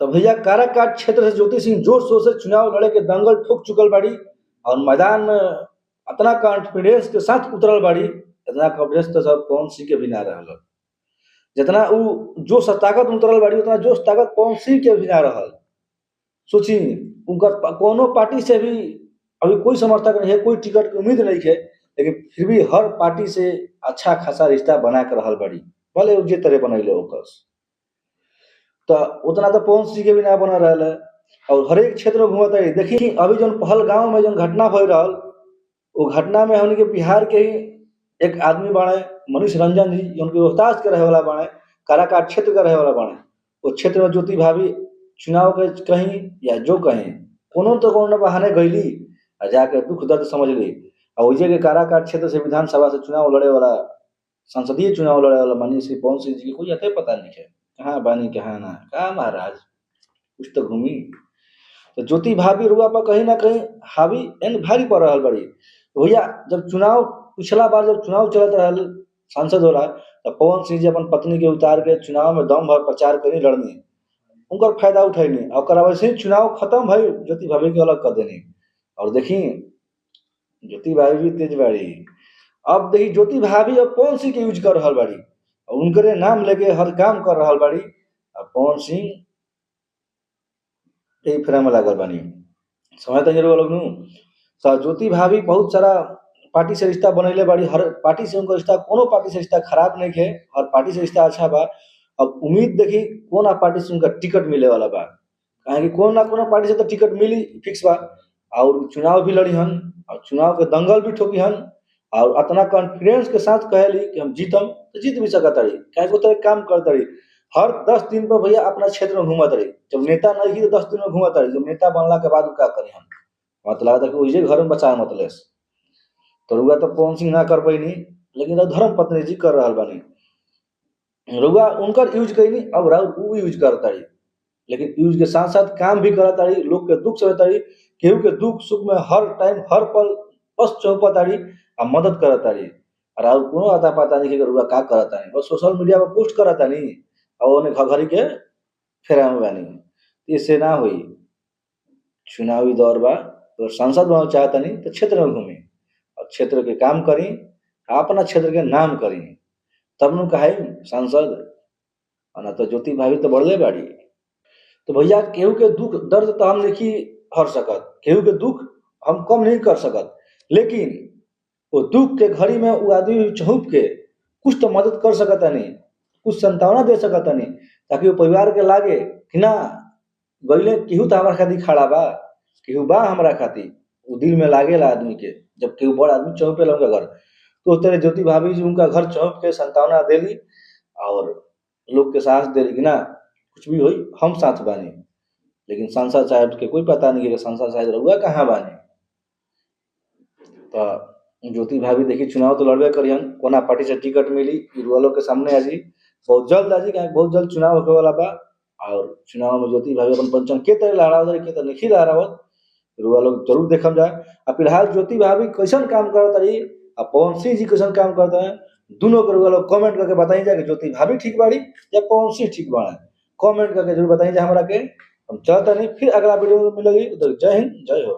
तो भैया काराकाट क्षेत्र से ज्योति सिंह जोर शोर से चुनाव लड़े के दंगल ठोक चुकल बाड़ी और मैदान में इतना कॉन्फिडेंस के साथ उतरल बाड़ी, इतना कॉन्फिडेंस तो सब पवन सिंह के भी ना रहल। जितना उ जोश ताकत में उतरल बाड़ी उतना जोश ताकत पवन सिंह के भी ना रहल। सोची उनका कोनो पार्टी से भी अभी कोई समर्थक नहीं है, कोई टिकट की उम्मीद नहीं है, लेकिन फिर भी हर पार्टी से अच्छा खासा रिश्ता बना कर रहल बाड़ी, भले जे तरह बनैले ओकस। तो उतना तो पवन सिंह के भी ना बना रहल है। और हर एक क्षेत्र में घूमत है। देखी अभी जो पहलगांव में जो घटना भई रहल, वो घटना में हमने के बिहार के ही एक आदमी बाड़े मनीष रंजन जी, उनके रोहतास के रहे वाला बाड़े, काराकाट क्षेत्र के रहे वाला बाड़े। वो क्षेत्र में ज्योति भाभी चुनाव के कहीं या जो कहीं कोनो तो कोनो बहाने गईली और जाके दुख दर्द समझ ली। और वही के काराकाट क्षेत्र से विधानसभा से चुनाव लड़े वाला, संसदीय चुनाव लड़े वाला माननीय श्री पवन सिंह जी की कोई अते पता नहीं है कहाँ बानी कहाँ ना, कहाँ महाराज कुछ तो घूमी। तो ज्योति भाभी रुआ पर कहीं ना कहीं हावी एन भारी पड़ रहा बड़ी। तो भैया जब चुनाव पिछला बार जब चुनाव चलत रहा सांसद वाला, तो पवन सिंह जी अपन पत्नी के उतार के चुनाव में दम भर प्रचार करी लड़नी, उनका फायदा उठैनी और वैसे ही चुनाव खत्म भाई ज्योति भाभी के अलग कर देनी। और देखी ज्योति भाभी भी तेज बाड़ी। अब देखी ज्योति भाभी अब पवन सिंह के यूज कर रहा बाड़ी और उनके नाम लेके हर काम कर रहा बाड़ी। अब पवन सिंह यही फ्रेम में लागल बानी, समझ तक लोग नु। ज्योति भाभी बहुत सारा पार्टी से रिश्ता बनैले बाड़ी, हर पार्टी से उनका रिश्ता कोनो पार्टी से रिश्ता खराब नहीं है, हर पार्टी से रिश्ता अच्छा बा। अब उम्मीद देखी कौन पार्टी से उनका टिकट मिले वाला बा, कहे कौन ना कौन पार्टी से तो टिकट मिली फिक्स बा। और चुनाव भी लड़ी हन और चुनाव के दंगल भी ठोकी हन और इतना कॉन्फिडेंस के साथ कहली कि हम जीतम तो जीत भी सकत रही, कहे को तो एक काम करत रही। हर 10 दिन पर भैया अपना क्षेत्र में घूमत रही, जब नेता नहीं ही तो 10 दिन में घूमत रही, जब नेता बनला के बाद क्या करी हम मतलब था कि वही घर में बचा मतलब। तो रुआ तो पवन सिंह ना कर पैनी, लेकिन धर्म पत्नी जी कर रहा बानी। रुआ उनकर यूज कैनी, अब राउर यूज करता रही, लेकिन यूज के साथ साथ काम भी करता रही, लोग के दुख समझता रही, केहू के दुख सुख में हर टाइम हर पल बस चौपता रही और मदद करता रही। और कोनो आता पता नहीं कि रुआ का करता नहीं, बस सोशल मीडिया पर पोस्ट करता नहीं और उन्हें घरी के फेरा में बानी। इससे ना हुई, चुनावी दौर बा तो सांसद बनना चाहता नहीं तो क्षेत्र में घूमी और क्षेत्र के काम करी, अपना क्षेत्र के नाम करी, तब नु कहे सांसद। ना तो ज्योति भाभी तो बढ़ले बाड़ी। तो भैया केहू के दुख दर्द तो हम नहीं हर सकत, केहू के दुख हम कम नहीं कर सकत, लेकिन वो दुख के घड़ी में वो आदमी चौंक के कुछ तो मदद कर सकता नहीं, कुछ संतावना दे सकता नहीं, ताकि वो परिवार के लागे कि ना गईले केहू तो हमारा खातिर खड़ा बा, केहू बा हमारा खातिर, वो दिल में लागेला आदमी के। जब केहू बड़ा आदमी चौंक पे उनका घर, तो तेरे ज्योति भाभी जी उनका घर चौंक के संतावना देली और लोग के साहस देली कि ना कुछ भी हुई हम साथ बानी। लेकिन सांसद साहब के कोई पता नहीं कि सांसद साहब रहुआ कहाँ बानी। तो ज्योति भाभी देखी चुनाव तो लड़बे करियन, कोना पार्टी से टिकट मिली वालों के सामने आजी बहुत जल्द आजी, बहुत जल्द चुनाव होने वाला बा। और चुनाव में ज्योति भाभी अपन पंचम के तरह लहरावत के तरह नहीं लहरावत, रुआ लोग जरूर देखल जाए। अब फिलहाल ज्योति भाभी कैसन काम करता रही और पवन सिंह जी कैसन काम करते हैं, दोनों को रुआ लोग कमेंट करके बताई जाए कि ज्योति भाभी ठीक बाड़ी या पवन सिंह ठीक बाड़ा। कमेंट करके जरूर बताई जाए हमारा के, हम चाहते नहीं। फिर अगला वीडियो में मिलेगी। जय हिंद, जय हो।